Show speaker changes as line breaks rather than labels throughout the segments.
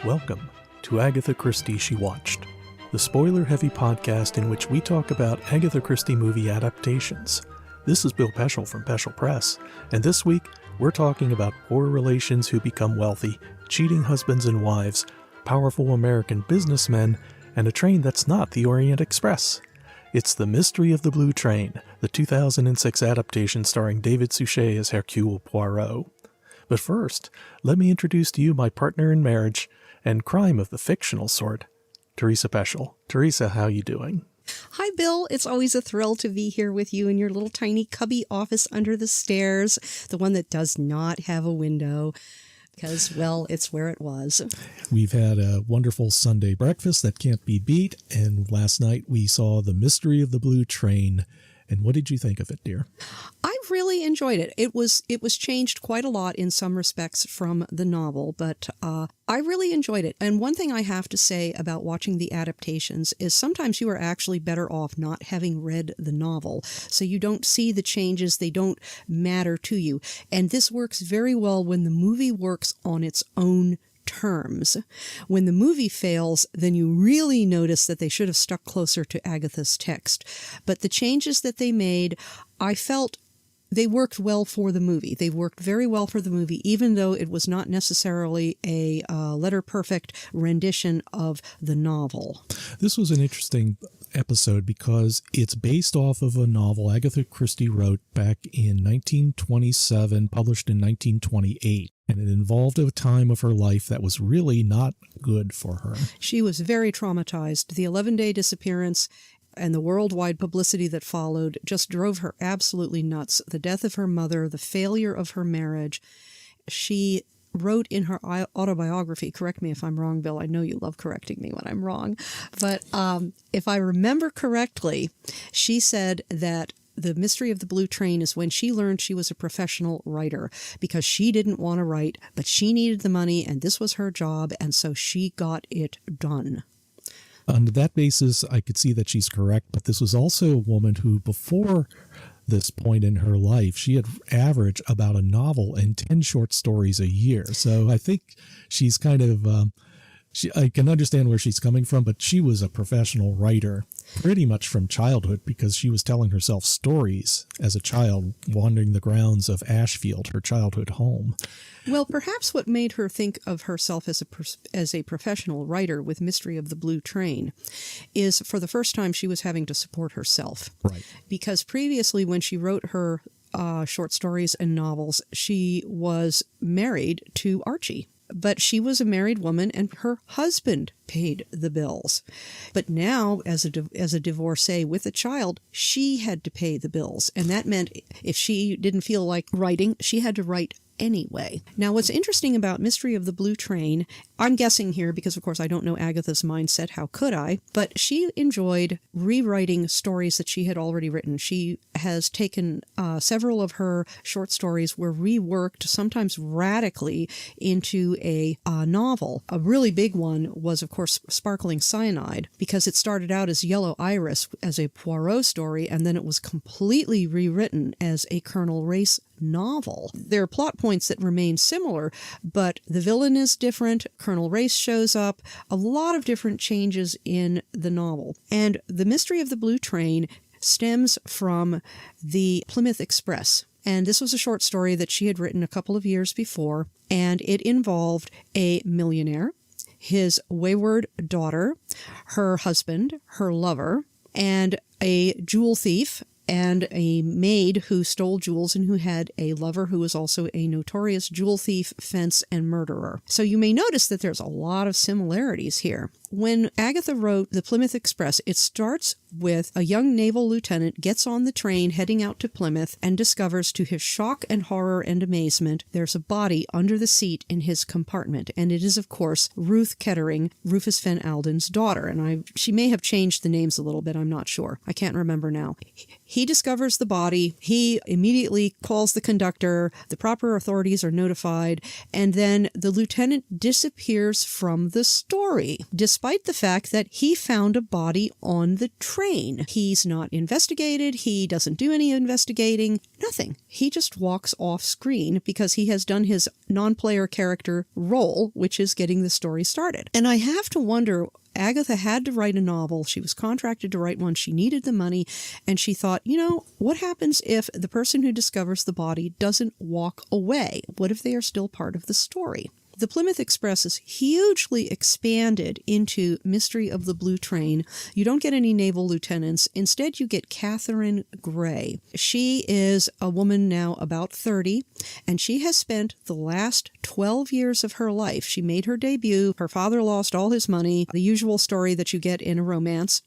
Welcome to Agatha Christie She Watched, the spoiler-heavy podcast in which we talk about Agatha Christie movie adaptations. This is Bill Peschel from Peschel Press, and this week we're talking about poor relations who become wealthy, cheating husbands and wives, powerful American businessmen, and a train that's not the Orient Express. It's The Mystery of the Blue Train, the 2006 adaptation starring David Suchet as Hercule Poirot. But first, let me introduce to you my partner in marriage and crime of the fictional sort, Teresa Peschel. Teresa, how you doing?
Hi, Bill. It's always a thrill to be here with you in your little tiny cubby office under the stairs, the one that does not have a window, because, well, it's where it was.
We've had a wonderful Sunday breakfast that can't be beat, and last night we saw The Mystery of the Blue Train. And what did you think of it, dear?
I really enjoyed it. It was changed quite a lot in some respects from the novel, but I really enjoyed it. And one thing I have to say about watching the adaptations is sometimes you are actually better off not having read the novel, so you don't see the changes, they don't matter to you. And this works very well when the movie works on its own terms. When the movie fails, then you really notice that they should have stuck closer to Agatha's text. But the changes that they made, I felt they worked well for the movie. They worked very well for the movie, even though it was not necessarily a letter-perfect rendition of the novel.
This was an interesting episode because it's based off of a novel Agatha Christie wrote back in 1927, published in 1928. And it involved a time of her life that was really not good for her.
She was very traumatized. The 11-day disappearance and the worldwide publicity that followed just drove her absolutely nuts. The death of her mother, the failure of her marriage. She wrote in her autobiography, correct me if I'm wrong, Bill, I know you love correcting me when I'm wrong, but if I remember correctly, she said that The Mystery of the Blue Train is when she learned she was a professional writer, because she didn't want to write, but she needed the money and this was her job, and so she got it done.
On that basis, I could see that she's correct, but this was also a woman who, before this point in her life, she had averaged about a novel and 10 short stories a year. So I think she's kind of, I can understand where she's coming from, but she was a professional writer pretty much from childhood, because she was telling herself stories as a child, wandering the grounds of Ashfield, her childhood home.
Well, perhaps what made her think of herself as a professional writer with Mystery of the Blue Train is, for the first time, she was having to support herself.
Right.
Because previously, when she wrote her short stories and novels, she was married to Archie. But she was a married woman and her husband paid the bills. But now, as a divorcee with a child, she had to pay the bills. And that meant if she didn't feel like writing, she had to write anyway. Now, what's interesting about Mystery of the Blue Train, I'm guessing here because, of course, I don't know Agatha's mindset, how could I? But she enjoyed rewriting stories that she had already written. She has taken several of her short stories were reworked, sometimes radically, into a novel. A really big one was, of course, Sparkling Cyanide, because it started out as Yellow Iris as a Poirot story, and then it was completely rewritten as a Colonel Race novel. There are plot points that remain similar, but the villain is different. Colonel Race shows up. A lot of different changes in the novel. And The Mystery of the Blue Train stems from the Plymouth Express. And this was a short story that she had written a couple of years before, and it involved a millionaire, his wayward daughter, her husband, her lover, and a jewel thief, and a maid who stole jewels and who had a lover who was also a notorious jewel thief, fence, and murderer. So you may notice that there's a lot of similarities here. When Agatha wrote The Plymouth Express, it starts with a young naval lieutenant gets on the train heading out to Plymouth and discovers, to his shock and horror and amazement, there's a body under the seat in his compartment. And it is, of course, Ruth Kettering, Rufus Van Alden's daughter. And she may have changed the names a little bit, I'm not sure. I can't remember now. He discovers the body. He immediately calls the conductor. The proper authorities are notified. And then the lieutenant disappears from the story, despite despite the fact that he found a body on the train. He's not investigated. He doesn't do any investigating. Nothing. He just walks off screen because he has done his non-player character role, which is getting the story started. And I have to wonder, Agatha had to write a novel. She was contracted to write one. She needed the money. And she thought, what happens if the person who discovers the body doesn't walk away? What if they are still part of the story? The Plymouth Express is hugely expanded into Mystery of the Blue Train. You don't get any naval lieutenants. Instead, you get Catherine Gray. She is a woman now about 30, and she has spent the last 12 years of her life. She made her debut. Her father lost all his money, the usual story that you get in a romance.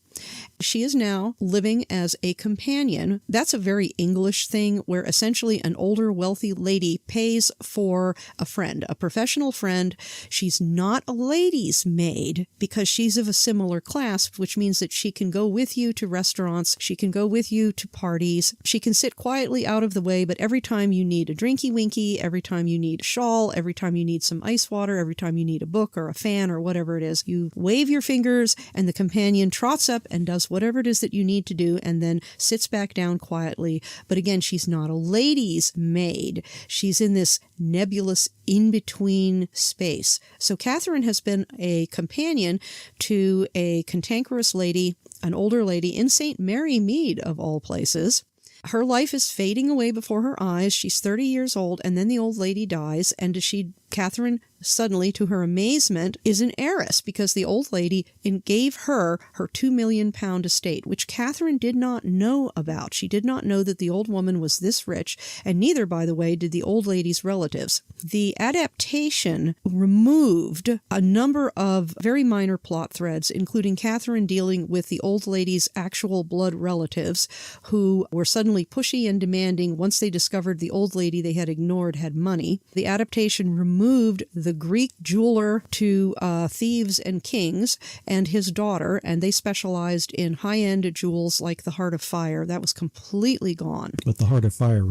She is now living as a companion. That's a very English thing where essentially an older, wealthy lady pays for a friend, a professional friend. She's not a lady's maid because she's of a similar class, which means that she can go with you to restaurants. She can go with you to parties. She can sit quietly out of the way, but every time you need a drinky winky, every time you need a shawl, every time you need some ice water, every time you need a book or a fan or whatever it is, you wave your fingers and the companion trots up and does whatever it is that you need to do and then sits back down quietly. But again, she's not a lady's maid. She's in this nebulous in-between space. So Catherine has been a companion to a cantankerous lady, an older lady in St. Mary Mead, of all places. Her life is fading away before her eyes. She's 30 years old, and then the old lady dies, and Catherine suddenly, to her amazement, is an heiress because the old lady gave her her £2 million estate, which Catherine did not know about. She did not know that the old woman was this rich, and neither, by the way, did the old lady's relatives. The adaptation removed a number of very minor plot threads, including Catherine dealing with the old lady's actual blood relatives, who were suddenly pushy and demanding once they discovered the old lady they had ignored had money. The adaptation removed the Greek jeweler to thieves and kings and his daughter, and they specialized in high-end jewels like the Heart of Fire. That was completely gone.
But the Heart of Fire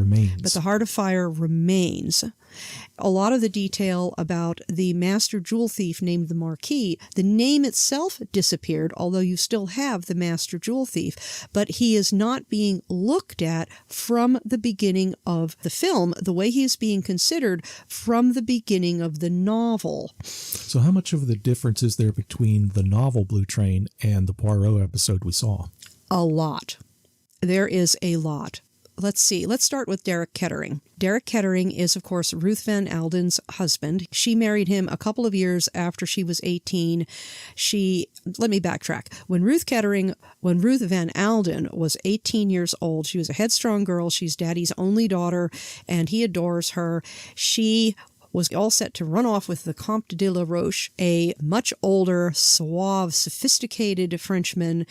remains.
A lot of the detail about the master jewel thief named the Marquis, the name itself disappeared, although you still have the master jewel thief, but he is not being looked at from the beginning of the film, the way he is being considered from the beginning of the novel.
So how much of the difference is there between the novel Blue Train and the Poirot episode we saw?
A lot. There is a lot. Let's see. Let's start with Derek Kettering. Derek Kettering is, of course, Ruth Van Alden's husband. She married him a couple of years after she was 18. Let me backtrack. When Ruth Van Alden was 18 years old, she was a headstrong girl. She's Daddy's only daughter, and he adores her. She was all set to run off with the Comte de la Roche, a much older, suave, sophisticated Frenchman.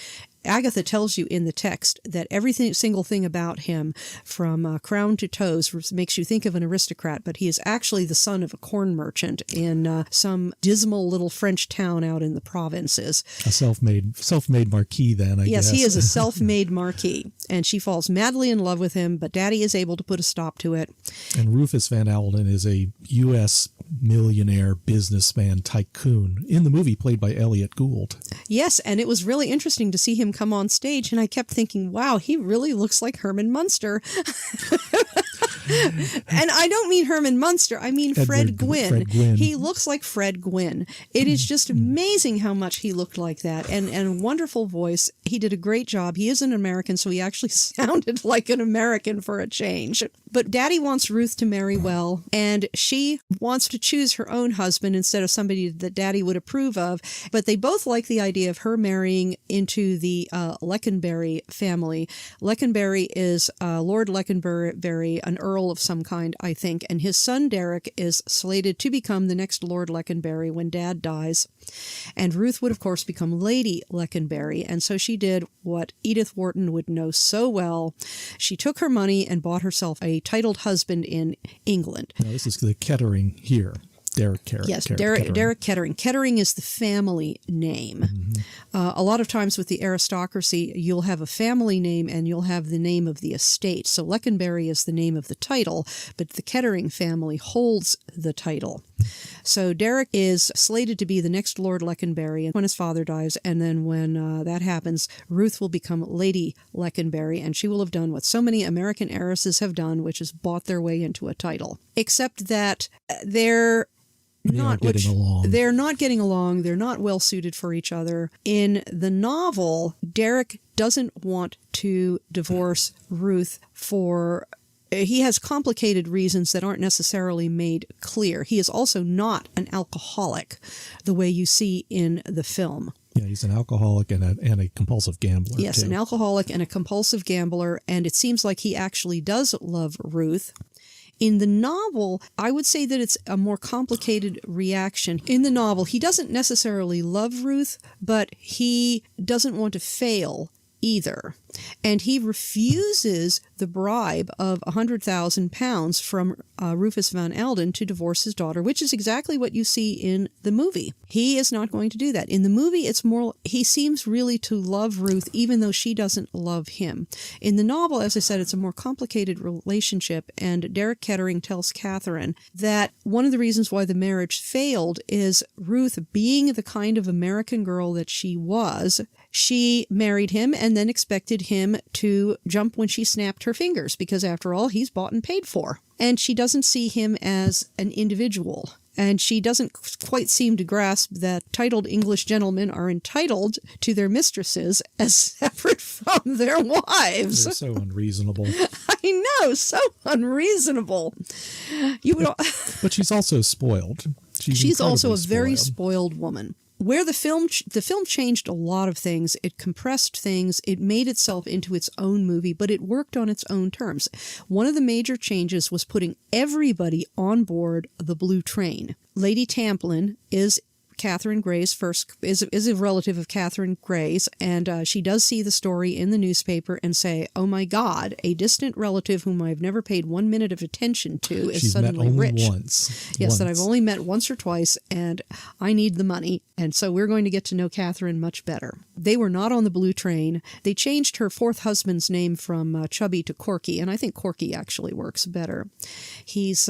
Agatha tells you in the text that single thing about him, from crown to toes, makes you think of an aristocrat, but he is actually the son of a corn merchant in some dismal little French town out in the provinces.
A self-made marquis then, I guess.
Yes, he is a self-made marquis, and she falls madly in love with him, but Daddy is able to put a stop to it.
And Rufus Van Alden is a U.S. millionaire businessman tycoon, in the movie played by Elliot Gould.
Yes, and it was really interesting to see him come on stage, and I kept thinking, wow, he really looks like Herman Munster. And I don't mean Herman Munster, I mean Fred Gwynne. He looks like Fred Gwynne. It is just amazing how much he looked like that, and wonderful voice. He did a great job. He is an American, so he actually sounded like an American for a change. But Daddy wants Ruth to marry well, and she wants to choose her own husband instead of somebody that Daddy would approve of. But they both like the idea of her marrying into the Leconberry family. Leconberry is Lord Leconberry, an earl of some kind, I think, and his son Derek is slated to become the next Lord Leconberry when Dad dies. And Ruth would, of course, become Lady Leconberry, and so she did what Edith Wharton would know so well. She took her money and bought herself a titled husband in England.
Now, this is the Kettering here.
Yes,
Kettering.
Derek Kettering. Kettering is the family name. A lot of times with the aristocracy, you'll have a family name and you'll have the name of the estate. So Leconberry is the name of the title, but the Kettering family holds the title. So Derek is slated to be the next Lord Leconberry when his father dies, and then when that happens, Ruth will become Lady Leconberry, and she will have done what so many American heiresses have done, which is bought their way into a title. Except that they're not getting along. They're not getting along. They're not well suited for each other. In the novel, Derek doesn't want to divorce Ruth for... He has complicated reasons that aren't necessarily made clear. He is also not an alcoholic the way you see in the film.
Yeah, he's an alcoholic and a compulsive gambler.
Yes,
too.
An alcoholic and a compulsive gambler, and it seems like he actually does love Ruth. In the novel, I would say that it's a more complicated reaction. In the novel, he doesn't necessarily love Ruth, but he doesn't want to fail either. And he refuses the bribe of £100,000 from Rufus van Elden to divorce his daughter, which is exactly what you see in the movie. He is not going to do that. In the movie, it's more, he seems really to love Ruth, even though she doesn't love him. In the novel, as I said, it's a more complicated relationship, and Derek Kettering tells Catherine that one of the reasons why the marriage failed is Ruth, being the kind of American girl that she was, she married him and then expected him to jump when she snapped her fingers, because after all, he's bought and paid for. And she doesn't see him as an individual. And she doesn't quite seem to grasp that titled English gentlemen are entitled to their mistresses as separate from their wives.
They're so unreasonable.
I know, so unreasonable.
But she's also spoiled.
She's also a very spoiled woman. Where the film changed a lot of things, it compressed things, it made itself into its own movie, but it worked on its own terms. One of the major changes was putting everybody on board the Blue Train. Lady Tamplin is Catherine Gray's is a relative of Catherine Gray's, and she does see the story in the newspaper and say, "Oh my God, a distant relative whom I've never paid 1 minute of attention to is suddenly rich." Yes, that I've only met once or twice, and I need the money, and so we're going to get to know Catherine much better. They were not on the Blue Train. They changed her fourth husband's name from Chubby to Corky, and I think Corky actually works better. He's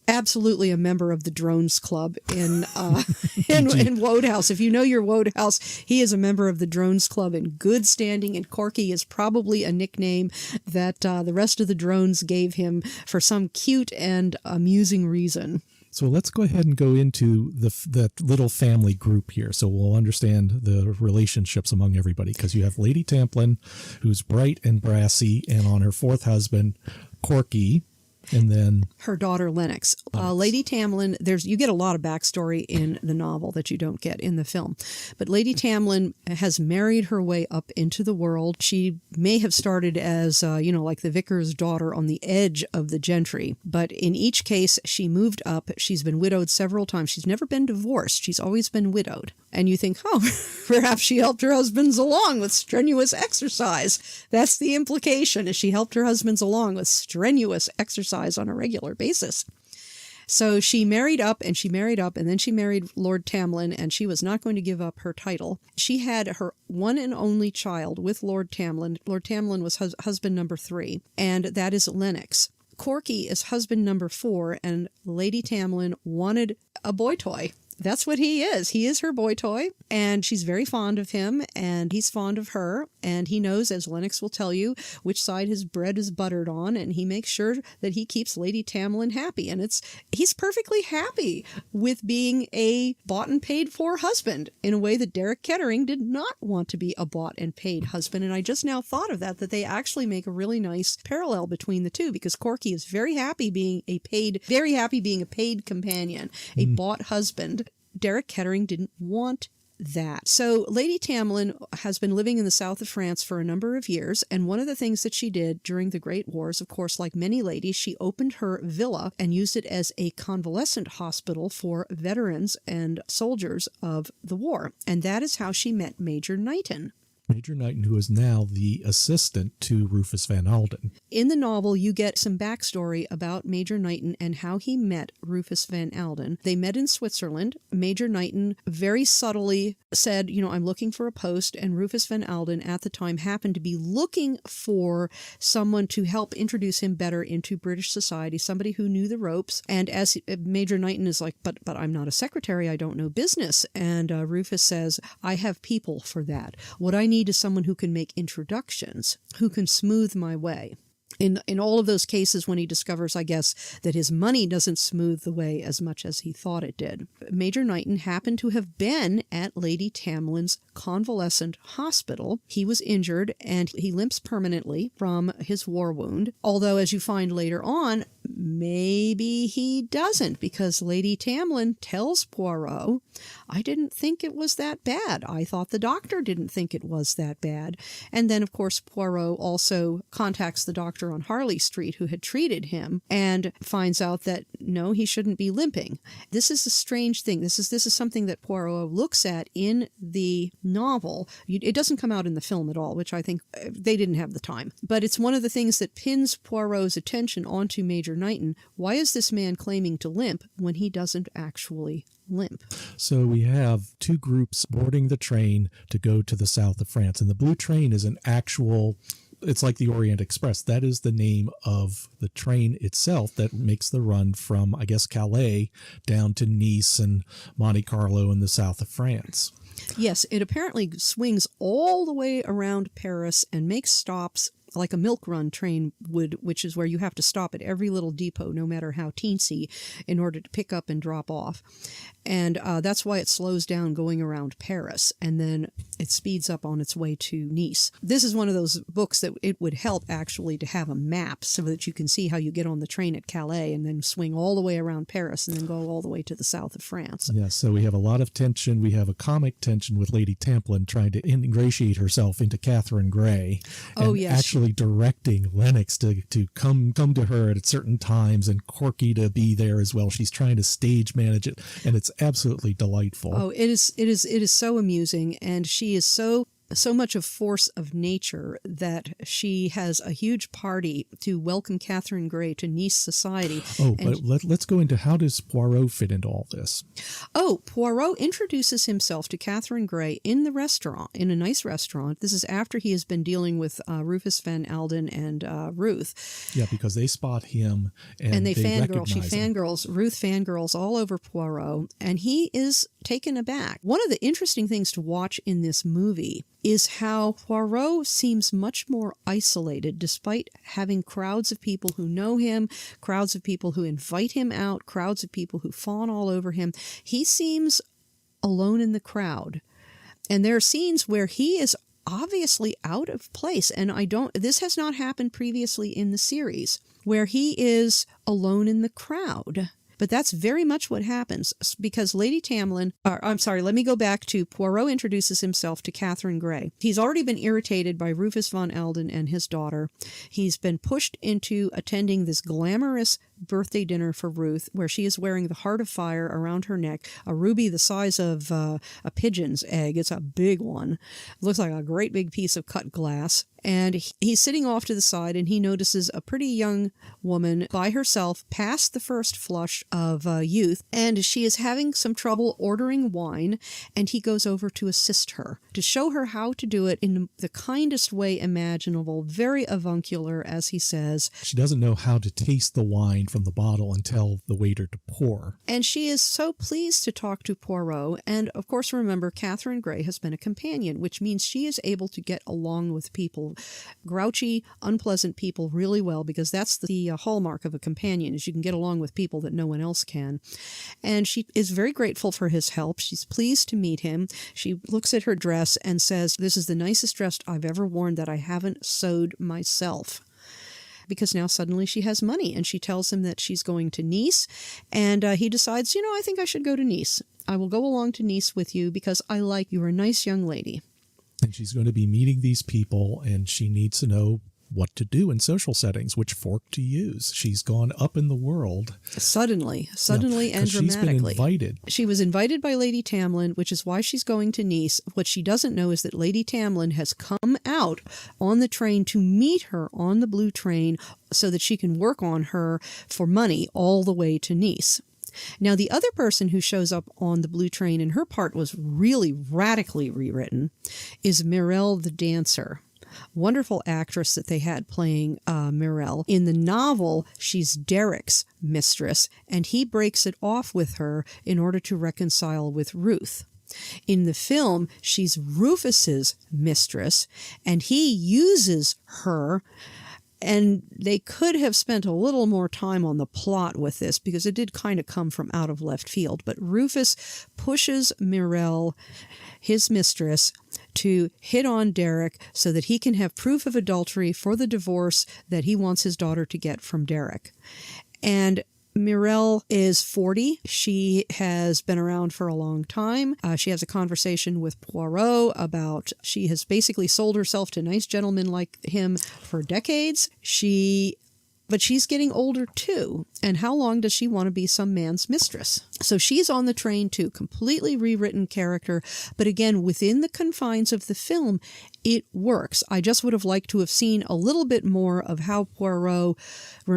absolutely a member of the Drones Club in Wodehouse. If you know your Wodehouse, he is a member of the Drones Club in good standing, and Corky is probably a nickname that the rest of the drones gave him for some cute and amusing reason.
So let's go ahead and go into the little family group here, so we'll understand the relationships among everybody, because you have Lady Tamplin, who's bright and brassy, and on her fourth husband, Corky, and then
her daughter Lennox. Lady Tamlin, you get a lot of backstory in the novel that you don't get in the film. But Lady Tamlin has married her way up into the world. She may have started as, like the vicar's daughter on the edge of the gentry. But in each case, she moved up. She's been widowed several times. She's never been divorced. She's always been widowed. And you think, perhaps she helped her husbands along with strenuous exercise. That's the implication, is she helped her husbands along with strenuous exercise on a regular basis. So she married up, and then she married Lord Tamlin, and she was not going to give up her title. She had her one and only child with Lord Tamlin. Lord Tamlin was husband number 3, and that is Lennox. Corky is husband number 4, and Lady Tamlin wanted a boy toy. That's what he is. He is her boy toy, and she's very fond of him, and he's fond of her, and he knows, as Lennox will tell you, which side his bread is buttered on, and he makes sure that he keeps Lady Tamlin happy, and he's perfectly happy with being a bought and paid for husband in a way that Derek Kettering did not want to be a bought and paid husband, and I just now thought of that they actually make a really nice parallel between the two, because Corky is very happy being a paid companion, a bought husband. Derek Kettering didn't want that. So Lady Tamlin has been living in the south of France for a number of years, and one of the things that she did during the Great Wars, of course, like many ladies, she opened her villa and used it as a convalescent hospital for veterans and soldiers of the war, and that is how she met Major Knighton.
Major Knighton, who is now the assistant to Rufus Van Alden.
In the novel, you get some backstory about Major Knighton and how he met Rufus Van Alden. They met in Switzerland. Major Knighton very subtly said, I'm looking for a post, and Rufus Van Alden at the time happened to be looking for someone to help introduce him better into British society, somebody who knew the ropes. And as Major Knighton is like, but I'm not a secretary, I don't know business. And Rufus says, I have people for that. What I need is someone who can make introductions, who can smooth my way. In all of those cases when he discovers, I guess, that his money doesn't smooth the way as much as he thought it did. Major Knighton happened to have been at Lady Tamlin's convalescent hospital. He was injured and he limps permanently from his war wound. Although, as you find later on, maybe he doesn't, because Lady Tamlin tells Poirot, I didn't think it was that bad. I thought the doctor didn't think it was that bad. And then, of course, Poirot also contacts the doctor on Harley Street who had treated him and finds out that, no, he shouldn't be limping. This is a strange thing. This is something that Poirot looks at in the novel. It doesn't come out in the film at all, which I think they didn't have the time. But it's one of the things that pins Poirot's attention onto Major Knighton. Why is this man claiming to limp when he doesn't actually limp?
So we have two groups boarding the train to go to the south of France. And the Blue Train is an actual... It's like the Orient Express. That is the name of the train itself that makes the run from, I guess, Calais down to Nice and Monte Carlo in the south of France.
Yes, it apparently swings all the way around Paris and makes stops like a milk run train would, which is where you have to stop at every little depot, no matter how teensy, in order to pick up and drop off. And that's why it slows down going around Paris, and then it speeds up on its way to Nice. This is one of those books that it would help actually to have a map so that you can see how you get on the train at Calais and then swing all the way around Paris and then go all the way to the south of France.
Yes, so we have a lot of tension. We have a comic tension with Lady Tamlin trying to ingratiate herself into Catherine Grey.
Oh, yes.
Actually directing Lennox to come to her at certain times, and Corky to be there as well. She's trying to stage manage it, and it's absolutely delightful.
Oh, it is so amusing, and she is so much a force of nature that she has a huge party to welcome Catherine Grey to Nice society.
Oh, but let's go into, how does Poirot fit into all this?
Oh, Poirot introduces himself to Catherine Grey in the restaurant, in a nice restaurant. This is after he has been dealing with Rufus Van Alden and Ruth.
Yeah, because they spot him and they
fangirl. She
recognize him.
fangirls. Ruth fangirls all over Poirot, and he is taken aback. One of the interesting things to watch in this movie is how Poirot seems much more isolated, despite having crowds of people who know him, crowds of people who invite him out, crowds of people who fawn all over him. He seems alone in the crowd. And there are scenes where he is obviously out of place, and this has not happened previously in the series, where he is alone in the crowd. But that's very much what happens, because Lady Tamlin, let me go back to Poirot introduces himself to Catherine Grey. He's already been irritated by Rufus Van Alden and his daughter. He's been pushed into attending this glamorous birthday dinner for Ruth, where she is wearing the Heart of Fire around her neck, a ruby the size of a pigeon's egg. It's a big one. It looks like a great big piece of cut glass. And he's sitting off to the side, and he notices a pretty young woman by herself past the first flush of youth, and she is having some trouble ordering wine, and he goes over to assist her, to show her how to do it in the kindest way imaginable, very avuncular, as he says.
She doesn't know how to taste the wine from the bottle and tell the waiter to pour.
And she is so pleased to talk to Poirot, and of course, remember, Catherine Grey has been a companion, which means she is able to get along with people, grouchy, unpleasant people, really well, because that's the hallmark of a companion, is you can get along with people that no one else can. And she is very grateful for his help. She's pleased to meet him. She looks at her dress and says, "This is the nicest dress I've ever worn that I haven't sewed myself." Because now suddenly she has money, and she tells him that she's going to Nice, and he decides, I think I should go to Nice. I will go along to Nice with you because I like you. You're a nice young lady.
And she's going to be meeting these people, and she needs to know what to do in social settings, which fork to use. She's gone up in the world.
Suddenly and
'cause she's been
dramatically.
invited.
She was invited by Lady Tamlin, which is why she's going to Nice. What she doesn't know is that Lady Tamlin has come out on the train to meet her on the blue train so that she can work on her for money all the way to Nice. Now, the other person who shows up on the blue train, and her part was really radically rewritten, is Mirelle the dancer. Wonderful actress that they had playing Mirelle. In the novel, she's Derek's mistress, and he breaks it off with her in order to reconcile with Ruth. In the film, she's Rufus's mistress, and he uses her. And they could have spent a little more time on the plot with this because it did kind of come from out of left field. But Rufus pushes Mirelle, his mistress, to hit on Derek so that he can have proof of adultery for the divorce that he wants his daughter to get from Derek. And Mirelle is 40. She has been around for a long time. She has a conversation with Poirot about she has basically sold herself to nice gentlemen like him for decades. But she's getting older too. And how long does she want to be some man's mistress? So she's on the train too, completely rewritten character. But again, within the confines of the film, it works. I just would have liked to have seen a little bit more of how Poirot,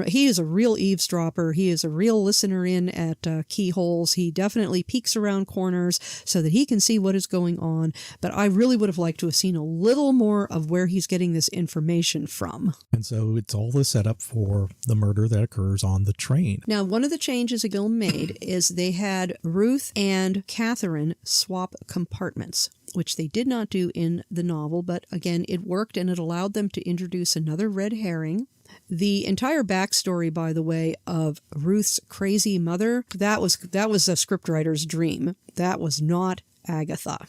he is a real eavesdropper. He is a real listener in at keyholes. He definitely peeks around corners so that he can see what is going on. But I really would have liked to have seen a little more of where he's getting this information from.
And so it's all the setup for the murder that occurs on the train.
Now, one of the changes the film made is they had Ruth and Catherine swap compartments, which they did not do in the novel, but again, it worked and it allowed them to introduce another red herring. The entire backstory, by the way, of Ruth's crazy mother, that was a scriptwriter's dream. That was not Agatha.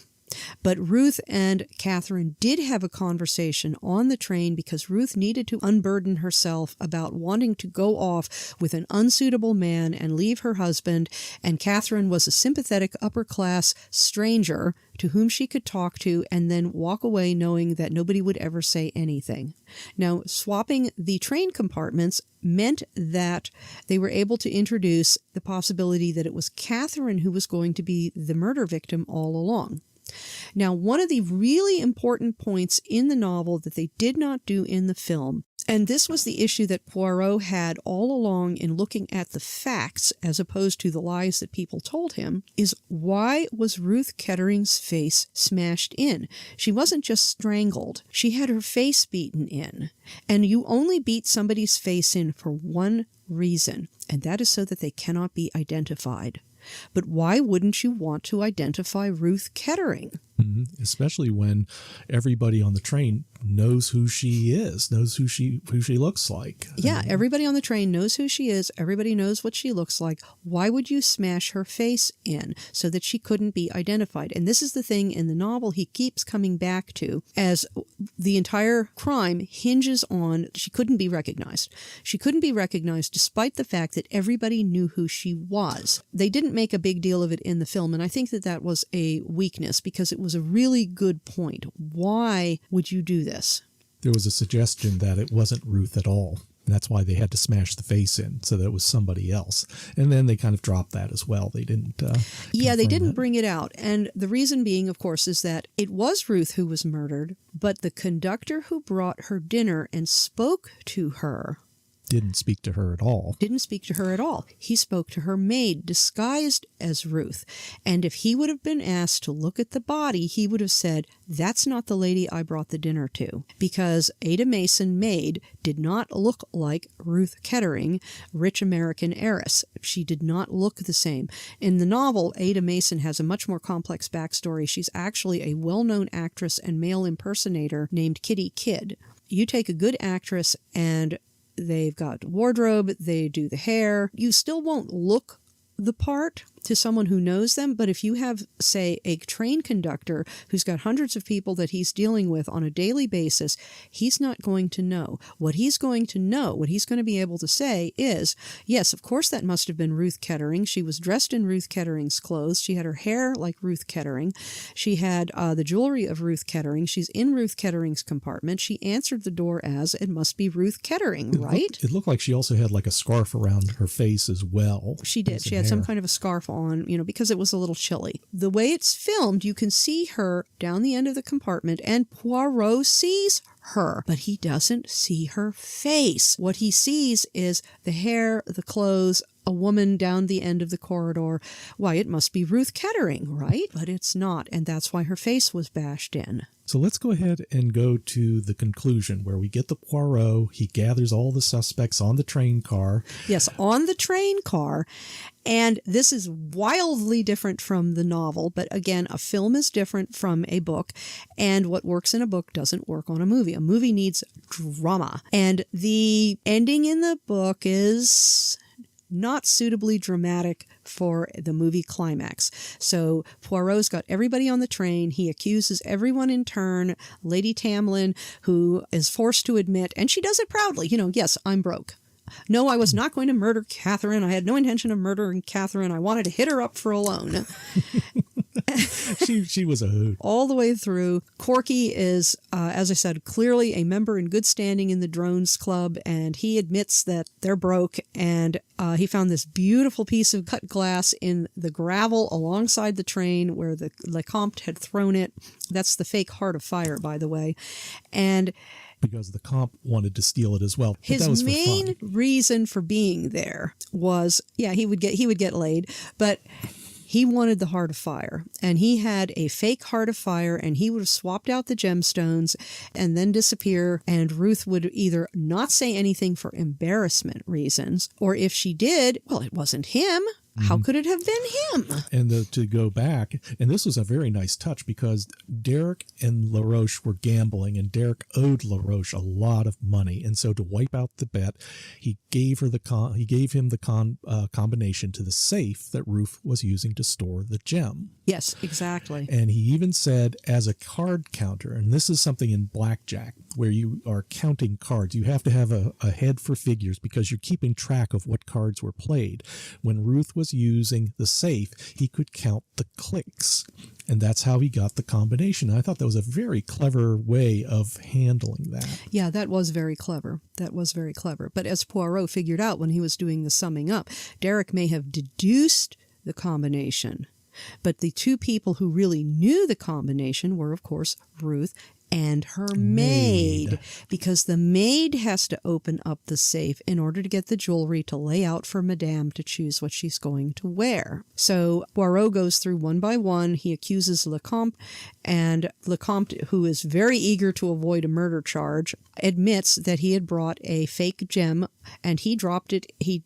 But Ruth and Catherine did have a conversation on the train because Ruth needed to unburden herself about wanting to go off with an unsuitable man and leave her husband, and Catherine was a sympathetic upper-class stranger to whom she could talk to and then walk away knowing that nobody would ever say anything. Now, swapping the train compartments meant that they were able to introduce the possibility that it was Catherine who was going to be the murder victim all along. Now, one of the really important points in the novel that they did not do in the film, and this was the issue that Poirot had all along in looking at the facts as opposed to the lies that people told him, is why was Ruth Kettering's face smashed in? She wasn't just strangled. She had her face beaten in. And you only beat somebody's face in for one reason, and that is so that they cannot be identified. But why wouldn't you want to identify Ruth Kettering?
Mm-hmm. Especially when everybody on the train knows who she is, knows who she looks like.
Yeah, everybody on the train knows who she is. Everybody knows what she looks like. Why would you smash her face in so that she couldn't be identified? And this is the thing in the novel he keeps coming back to, as the entire crime hinges on she couldn't be recognized. She couldn't be recognized despite the fact that everybody knew who she was. They didn't make a big deal of it in the film, and I think that was a weakness because it was a really good point. Why would you do this?
There was a suggestion that it wasn't Ruth at all. And that's why they had to smash the face in, so that it was somebody else. And then they kind of dropped that as well. They didn't.
They didn't bring it out. And the reason being, of course, is that it was Ruth who was murdered, but the conductor who brought her dinner and spoke to her
didn't speak to her at all.
Didn't speak to her at all. He spoke to her maid, disguised as Ruth. And if he would have been asked to look at the body, he would have said, "That's not the lady I brought the dinner to." Because Ada Mason, maid, did not look like Ruth Kettering, rich American heiress. She did not look the same. In the novel, Ada Mason has a much more complex backstory. She's actually a well-known actress and male impersonator named Kitty Kidd. You take a good actress and they've got wardrobe, they do the hair. You still won't look the part to someone who knows them, but if you have, say, a train conductor who's got hundreds of people that he's dealing with on a daily basis, he's not going to know. What he's going to know, what he's going to be able to say is, yes, of course that must have been Ruth Kettering. She was dressed in Ruth Kettering's clothes. She had her hair like Ruth Kettering. She had the jewelry of Ruth Kettering. She's in Ruth Kettering's compartment. She answered the door as, it must be Ruth Kettering, right?
It looked like she also had like a scarf around her face as well.
She did. She had some kind of a scarf on, because it was a little chilly. The way it's filmed, you can see her down the end of the compartment, and Poirot sees her, but he doesn't see her face. What he sees is the hair, the clothes, a woman down the end of the corridor. Why, it must be Ruth Kettering, right? But it's not, and that's why her face was bashed in.
So let's go ahead and go to the conclusion where we get the Poirot. He gathers all the suspects on the train car.
Yes, on the train car. And this is wildly different from the novel. But again, a film is different from a book. And what works in a book doesn't work on a movie. A movie needs drama. And the ending in the book is not suitably dramatic for the movie climax. So Poirot's got everybody on the train. He accuses everyone in turn. Lady Tamlin, who is forced to admit, and she does it proudly, yes, I'm broke. No, I was not going to murder Catherine. I had no intention of murdering Catherine. I wanted to hit her up for a loan.
She was a hoot.
All the way through. Corky is, as I said, clearly a member in good standing in the Drones Club, and he admits that they're broke, and he found this beautiful piece of cut glass in the gravel alongside the train where the Lecomte had thrown it. That's the fake Heart of Fire, by the way. And
because the comp wanted to steal it as well. But
his main reason for being there was, he would get laid, but he wanted the Heart of Fire, and he had a fake Heart of Fire, and he would have swapped out the gemstones and then disappear, and Ruth would either not say anything for embarrassment reasons, or if she did, well, it wasn't him. How could it have been him?
And to go back, and this was a very nice touch because Derek and LaRoche were gambling, and Derek owed LaRoche a lot of money, and so to wipe out the bet, he gave him the combination to the safe that Ruth was using to store the gem.
Yes, exactly.
And he even said, as a card counter, and this is something in blackjack where you are counting cards, you have to have a head for figures because you're keeping track of what cards were played. When Ruth was using the safe, he could count the clicks, and that's how he got the combination. And I thought that was a very clever way of handling that.
Yeah, that was very clever. But as Poirot figured out when he was doing the summing up, Derek may have deduced the combination, but the two people who really knew the combination were, of course, Ruth and her maid, because the maid has to open up the safe in order to get the jewelry to lay out for Madame to choose what she's going to wear. So Poirot goes through one by one. He accuses Lecomte, and Lecomte, who is very eager to avoid a murder charge, admits that he had brought a fake gem, and he dropped it. He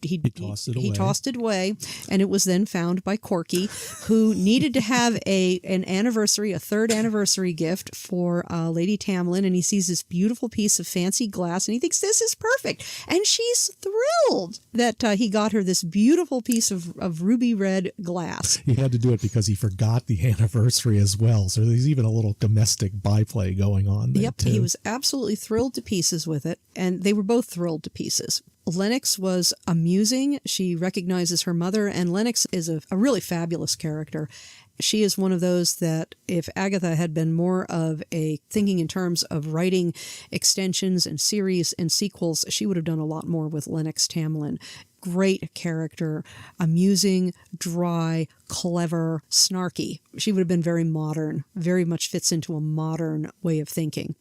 tossed it away, and it was then found by Corky, who needed to have a third anniversary gift for Lady Tamlin, and he sees this beautiful piece of fancy glass, and he thinks this is perfect, and she's thrilled that he got her this beautiful piece of ruby red glass.
He had to do it because he forgot the anniversary as well, so there's even a little domestic byplay going on there.
Yep,
too.
He was absolutely thrilled to pieces with it, and they were both thrilled to pieces. Lennox was amusing. She recognizes her mother, and Lennox is a really fabulous character. She is one of those that if Agatha had been more of a thinking in terms of writing extensions and series and sequels, she would have done a lot more with Lennox Tamlin. Great character, amusing, dry, clever, snarky. She would have been very modern, very much fits into a modern way of thinking.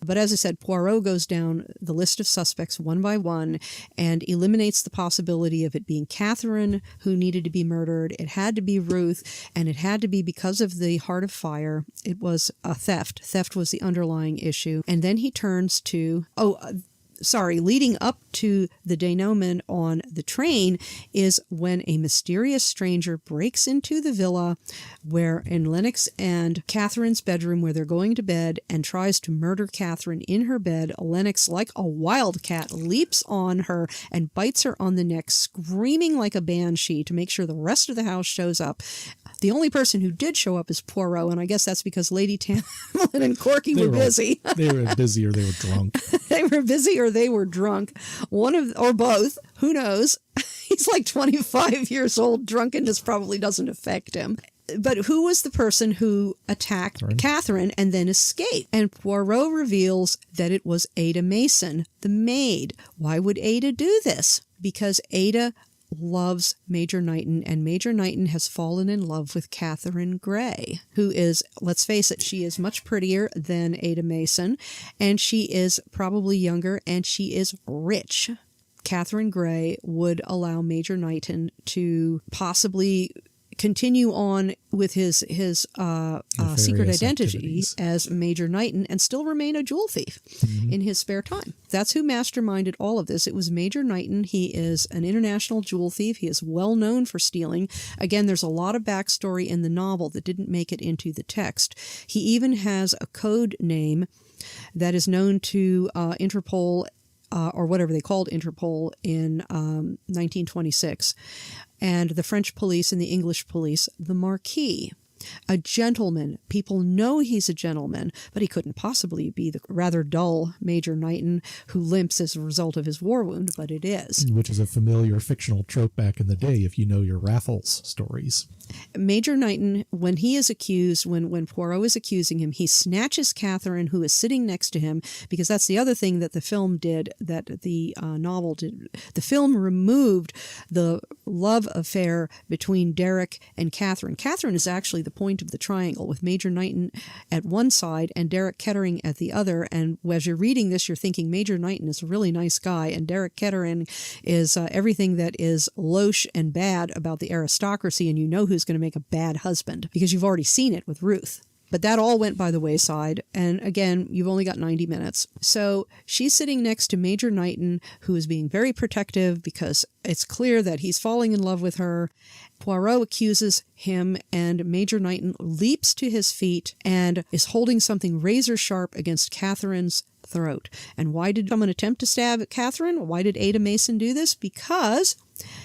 But as I said, Poirot goes down the list of suspects one by one and eliminates the possibility of it being Catherine who needed to be murdered. It had to be Ruth, and it had to be because of the Heart of Fire. It was a theft. Theft was the underlying issue. And then he turns to, leading up to the denouement on the train is when a mysterious stranger breaks into the villa in Lennox and Catherine's bedroom where they're going to bed and tries to murder Catherine in her bed. Lennox, like a wildcat, leaps on her and bites her on the neck, screaming like a banshee to make sure the rest of the house shows up. The only person who did show up is Poirot, and I guess that's because Lady Tamlin and Corky were busy.
They were busy or they were drunk.
They were busy or they were drunk. Or both. Who knows? He's like 25 years old. Drunkenness probably doesn't affect him. But who was the person who attacked Catherine and then escaped? And Poirot reveals that it was Ada Mason, the maid. Why would Ada do this? Because Ada loves Major Knighton, and Major Knighton has fallen in love with Catherine Grey, who is, let's face it, she is much prettier than Ada Mason, and she is probably younger, and she is rich. Catherine Grey would allow Major Knighton to possibly continue on with his secret identity as Major Knighton and still remain a jewel thief in his spare time. That's who masterminded all of this. It was Major Knighton. He is an international jewel thief. He is well known for stealing. Again, there's a lot of backstory in the novel that didn't make it into the text. He even has a code name that is known to Interpol, or whatever they called Interpol in 1926, and the French police and the English police, the Marquis. A gentleman. People know he's a gentleman, but he couldn't possibly be the rather dull Major Knighton who limps as a result of his war wound, but it is.
Which is a familiar fictional trope back in the day, if you know your Raffles stories.
Major Knighton, when he is accused, when Poirot is accusing him, he snatches Catherine, who is sitting next to him, because that's the other thing that the film did, that the novel did. The film removed the love affair between Derek and Catherine. Catherine is actually the point of the triangle, with Major Knighton at one side and Derek Kettering at the other. And as you're reading this, you're thinking Major Knighton is a really nice guy, and Derek Kettering is everything that is louche and bad about the aristocracy, and you know who's going to make a bad husband because you've already seen it with Ruth. But that all went by the wayside. And again, you've only got 90 minutes. So she's sitting next to Major Knighton, who is being very protective because it's clear that he's falling in love with her. Poirot accuses him, and Major Knighton leaps to his feet and is holding something razor sharp against Catherine's throat. And why did someone attempt to stab Catherine? Why did Ada Mason do this? Because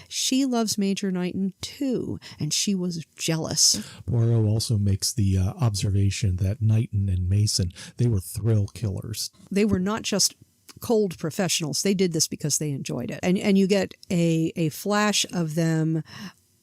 she loves Major Knighton too, and she was jealous.
Poirot also makes the observation that Knighton and Mason, they were thrill killers.
They were not just cold professionals. They did this because they enjoyed it. And you get a flash of them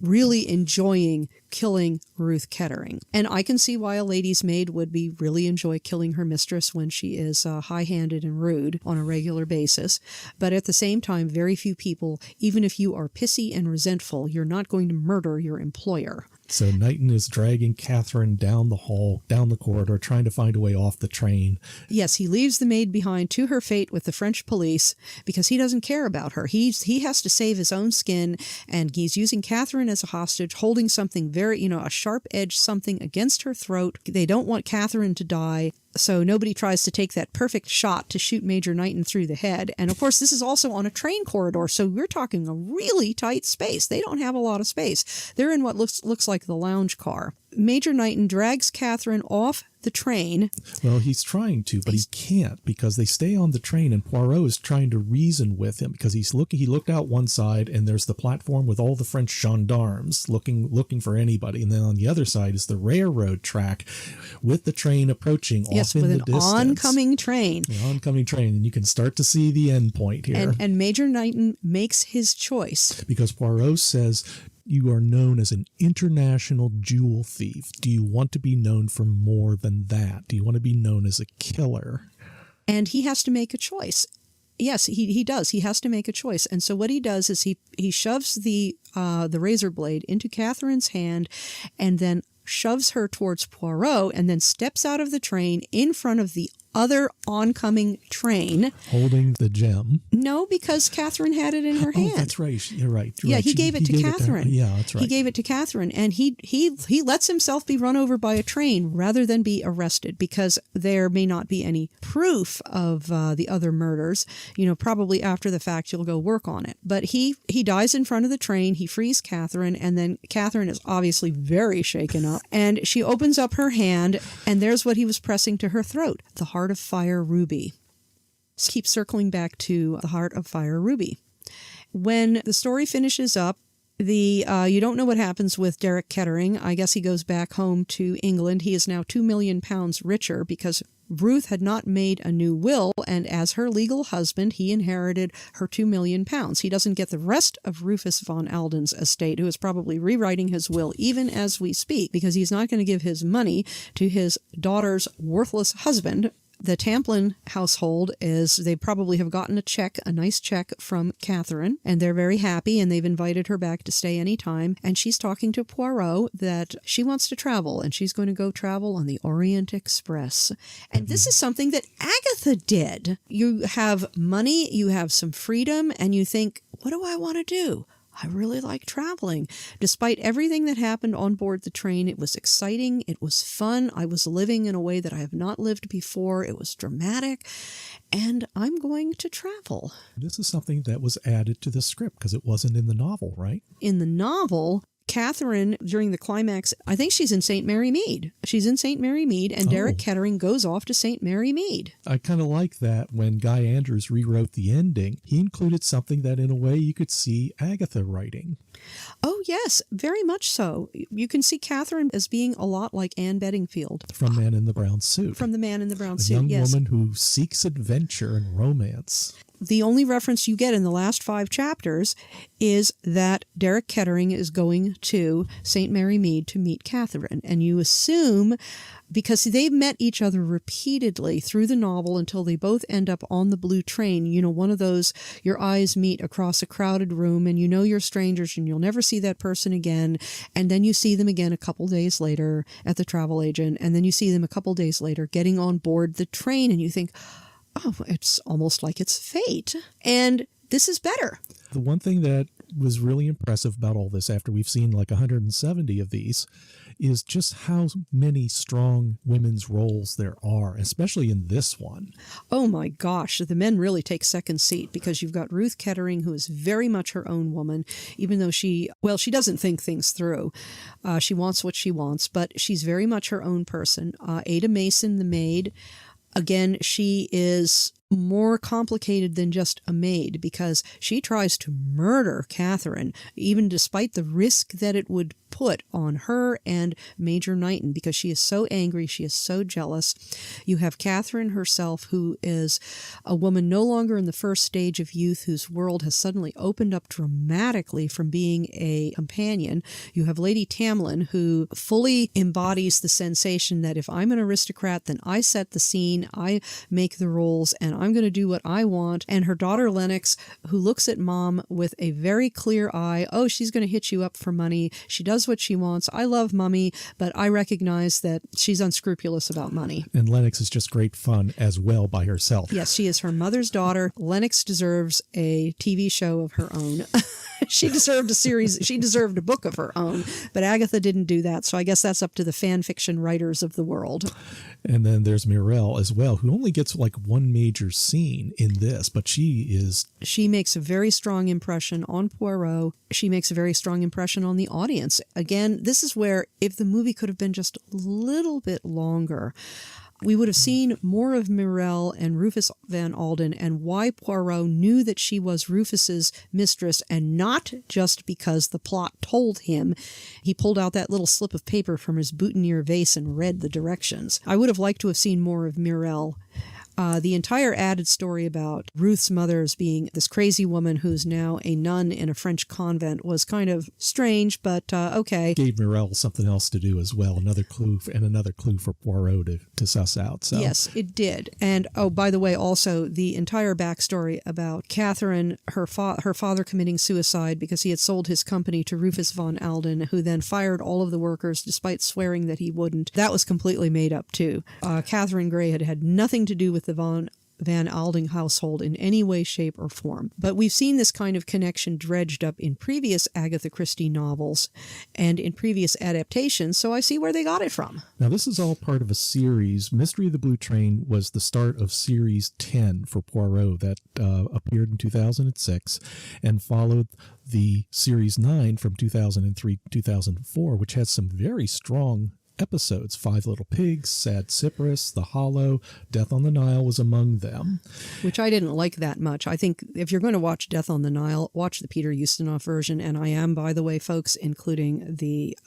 really enjoying killing Ruth Kettering. And I can see why a lady's maid would really enjoy killing her mistress when she is high-handed and rude on a regular basis. But at the same time, very few people, even if you are pissy and resentful, you're not going to murder your employer.
So Knighton is dragging Catherine down the hall, down the corridor, trying to find a way off the train.
Yes, he leaves the maid behind to her fate with the French police because he doesn't care about her. He has to save his own skin, and he's using Catherine as a hostage, holding something very, a sharp-edged something against her throat. They don't want Catherine to die. So nobody tries to take that perfect shot to shoot Major Knighton through the head. And of course, this is also on a train corridor, so we're talking a really tight space. They don't have a lot of space. They're in what looks like the lounge car. Major Knighton drags Catherine off the train.
Well, he's trying to, but he can't because they stay on the train, and Poirot is trying to reason with him because he looked out one side, and there's the platform with all the French gendarmes looking for anybody, and then on the other side is the railroad track with the train approaching off in the distance.
Yes, with an oncoming train.
An oncoming train, and you can start to see the end point here.
And Major Knighton makes his choice.
Because Poirot says, you are known as an international jewel thief. Do you want to be known for more than that? Do you want to be known as a killer?
And he has to make a choice. Yes, he does. He has to make a choice. And so what he does is he shoves the razor blade into Catherine's hand and then shoves her towards Poirot and then steps out of the train in front of the other oncoming train.
Holding the gem.
No, because Catherine had it in her hand.
Oh, that's right. You're right.
Yeah, he gave it to Catherine.
Yeah, that's right.
He gave it to Catherine, and he lets himself be run over by a train rather than be arrested, because there may not be any proof of the other murders. Probably after the fact you'll go work on it. But he dies in front of the train. He frees Catherine, and then Catherine is obviously very shaken up, and she opens up her hand, and there's what he was pressing to her throat: the Heart of Fire ruby. Let's keep circling back to the Heart of Fire ruby. When the story finishes up, you don't know what happens with Derek Kettering. I guess he goes back home to England. He is now £2 million richer because Ruth had not made a new will, and as her legal husband, he inherited her £2 million. He doesn't get the rest of Rufus von Alden's estate, who is probably rewriting his will even as we speak, because he's not going to give his money to his daughter's worthless husband. The Tamplin household they probably have gotten a nice check from Catherine, and they're very happy, and they've invited her back to stay anytime. And she's talking to Poirot that she wants to travel, and she's going to go travel on the Orient Express. And this is something that Agatha did. You have money, you have some freedom, and you think, what do I want to do? I really like traveling. Despite everything that happened on board the train, it was exciting. It was fun. I was living in a way that I have not lived before. It was dramatic. And I'm going to travel.
This is something that was added to the script because it wasn't in the novel, right?
In the novel, Catherine, during the climax, I think she's in St. Mary Mead. She's in St. Mary Mead, and Derek Kettering goes off to St. Mary Mead.
I kind of like that when Guy Andrews rewrote the ending. He included something that, in a way, you could see Agatha writing.
Oh, yes, very much so. You can see Catherine as being a lot like Anne Bedingfield.
From Man in the Brown Suit.
From The Man in the Brown Suit,
A young
yes.
woman who seeks adventure and romance.
The only reference you get in the last 5 chapters is that Derek Kettering is going to St. Mary Mead to meet Catherine. And you assume, because they've met each other repeatedly through the novel until they both end up on the blue train, one of those, your eyes meet across a crowded room and you're strangers and you'll never see that person again. And then you see them again a couple days later at the travel agent. And then you see them a couple days later getting on board the train, and you think, oh, it's almost like it's fate. And this is better.
The one thing that was really impressive about all this, after we've seen like 170 of these, is just how many strong women's roles there are, especially in this one.
Oh my gosh, the men really take second seat, because you've got Ruth Kettering, who is very much her own woman, even though she doesn't think things through. She wants what she wants, but she's very much her own person. Ada Mason, the maid, again, she is more complicated than just a maid, because she tries to murder Catherine, even despite the risk that it would put on her and Major Knighton, because she is so angry, she is so jealous. You have Catherine herself, who is a woman no longer in the first stage of youth, whose world has suddenly opened up dramatically from being a companion. You have Lady Tamlin, who fully embodies the sensation that if I'm an aristocrat, then I set the scene, I make the rules, and I'm going to do what I want. And her daughter Lennox, who looks at mom with a very clear eye. Oh, she's going to hit you up for money. She does what she wants. I love Mummy, but I recognize that she's unscrupulous about money.
And Lennox is just great fun as well by herself.
Yes, she is her mother's daughter. Lennox deserves a TV show of her own. She deserved a series. She deserved a book of her own, but Agatha didn't do that. So I guess that's up to the fan fiction writers of the world.
And then there's Mirelle as well, who only gets like one major scene in this, but she
makes a very strong impression on Poirot. She makes a very strong impression on the audience. Again, this is where, if the movie could have been just a little bit longer, we would have seen more of Mirelle and Rufus Van Alden, and why Poirot knew that she was Rufus's mistress, and not just because the plot told him. He pulled out that little slip of paper from his boutonniere vase and read the directions. I would have liked to have seen more of Mirelle. The entire added story about Ruth's mother's being this crazy woman who's now a nun in a French convent was kind of strange, but okay.
Gave Morel something else to do as well, another clue for Poirot to suss out. So.
Yes, it did. And by the way, also the entire backstory about Catherine, her father committing suicide because he had sold his company to Rufus von Alden, who then fired all of the workers despite swearing that he wouldn't. That was completely made up too. Catherine Gray had nothing to do with the Van Alden household in any way, shape, or form. But we've seen this kind of connection dredged up in previous Agatha Christie novels and in previous adaptations, so I see where they got it from.
Now, this is all part of a series. Mystery of the Blue Train was the start of Series 10 for Poirot that appeared in 2006 and followed the Series 9 from 2003-2004, which has some very strong episodes. Five Little Pigs, Sad Cypress, The Hollow, Death on the Nile was among them. Which
I didn't like that much. I think if you're going to watch Death on the Nile, watch the Peter Ustinov version, and I am, by the way, folks, including the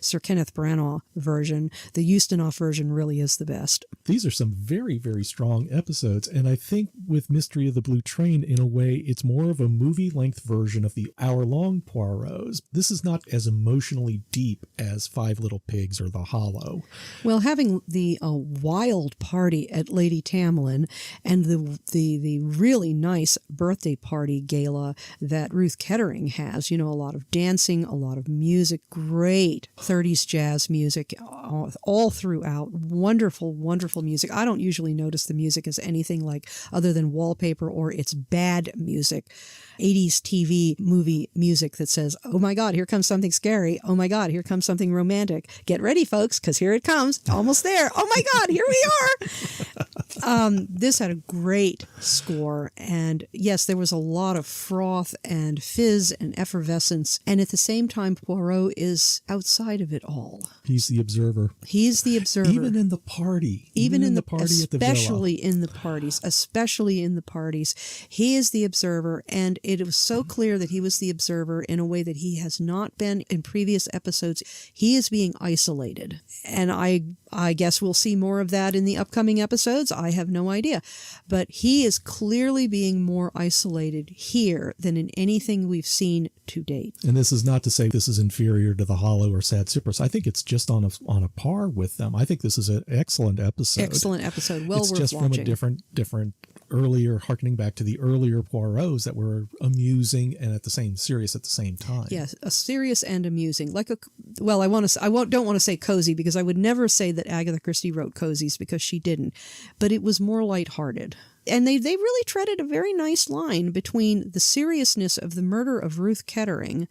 Sir Kenneth Branagh version. The Ustinov version really is the best.
These are some very, very strong episodes, and I think with Mystery of the Blue Train, in a way, it's more of a movie-length version of the hour-long Poirots. This is not as emotionally deep as Five Little Pigs or The Hollow.
Well, having the wild party at Lady Tamlin and the really nice birthday party gala that Ruth Kettering has, a lot of dancing, a lot of music, great 30s jazz music all throughout, wonderful, wonderful music. I don't usually notice the music as anything like other than wallpaper or it's bad music. 80s TV movie music that says, oh my God, here comes something scary. Oh my God, here comes something romantic. Get ready, folks, because here it comes. Almost there. Oh my God, here we are. This had a great score. And yes, there was a lot of froth and fizz and effervescence. And at the same time, Poirot is outside of it all.
He's the observer.
He's the observer.
Even in the party.
Even in the
party at the villa.
Especially in the parties. He is the observer. And it was so clear that he was the observer in a way that he has not been in previous episodes. He is being isolated. And I guess we'll see more of that in the upcoming episodes. I have no idea. But he is clearly being more isolated here than in anything we've seen to date.
And this is not to say this is inferior to The Hollow or Sad Cypress. I think it's just on a par with them. I think this is an excellent episode.
Excellent episode. Well worth watching.
It's just from a different earlier, harkening back to the earlier Poirots that were amusing and at the same serious at the same time.
Yes, a serious and amusing. Don't want to say cozy because I would never say that Agatha Christie wrote cozies because she didn't, but it was more lighthearted. And they really treaded a very nice line between the seriousness of the murder of Ruth Kettering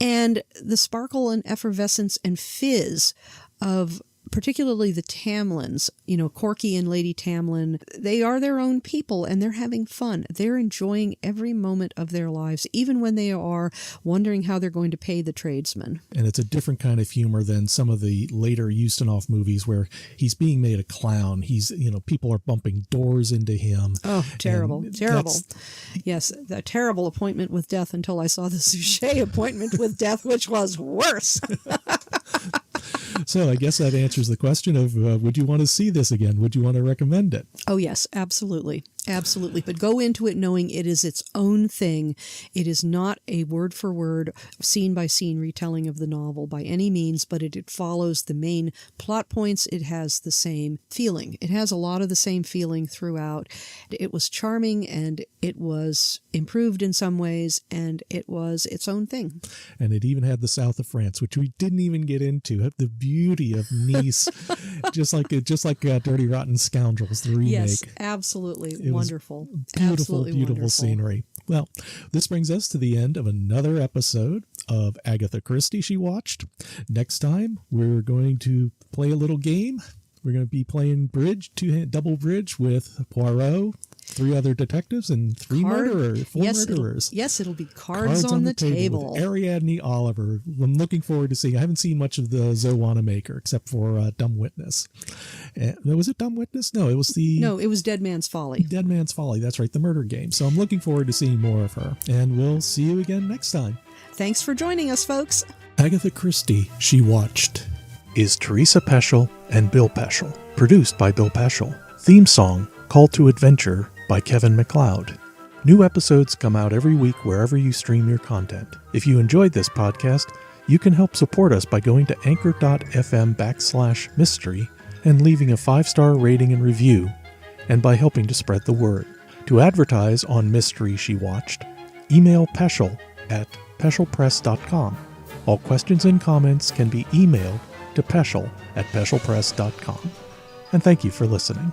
and the sparkle and effervescence and fizz of particularly the Tamlins, Corky and Lady Tamlin. They are their own people and they're having fun. They're enjoying every moment of their lives, even when they are wondering how they're going to pay the tradesmen.
And it's a different kind of humor than some of the later Ustinov movies where he's being made a clown. He's, people are bumping doors into him.
Oh, terrible. Yes, the terrible appointment with death until I saw the Suchet appointment with death, which was worse.
So I guess that answers the question of would you want to see this again? Would you want to recommend it?
Oh, yes, absolutely. Absolutely. But go into it knowing it is its own thing. It is not a word-for-word, scene-by-scene retelling of the novel by any means, but it follows the main plot points. It has the same feeling. It has a lot of the same feeling throughout. It was charming and it was improved in some ways, and it was its own thing.
And it even had the south of France, which we didn't even get into. The beauty of Nice, just like Dirty Rotten Scoundrels, the remake.
Yes, absolutely. Wonderful.
Beautiful,
Absolutely
beautiful
wonderful.
Scenery. Well, this brings us to the end of another episode of Agatha Christie She Watched. Next time, we're going to play a little game. We're going to be playing double bridge with Poirot, 3 other detectives, and 4 murderers.
It'll be cards on the table.
With Ariadne Oliver. I'm looking forward to seeing. I haven't seen much of the Zoe Wanamaker except for Dumb Witness. Was it Dumb Witness? No, it was
it was Dead Man's Folly.
Dead Man's Folly. That's right, the murder game. So I'm looking forward to seeing more of her. And we'll see you again next time.
Thanks for joining us, folks.
Agatha Christie She Watched is Teresa Peschel and Bill Peschel. Produced by Bill Peschel. Theme song, Call to Adventure by Kevin MacLeod. New episodes come out every week wherever you stream your content. If you enjoyed this podcast, you can help support us by going to anchor.fm/mystery and leaving a 5-star rating and review, and by helping to spread the word. To advertise on Mystery She Watched, email Peschel at peschelpress.com. All questions and comments can be emailed to Peschel at peschelpress.com. And thank you for listening.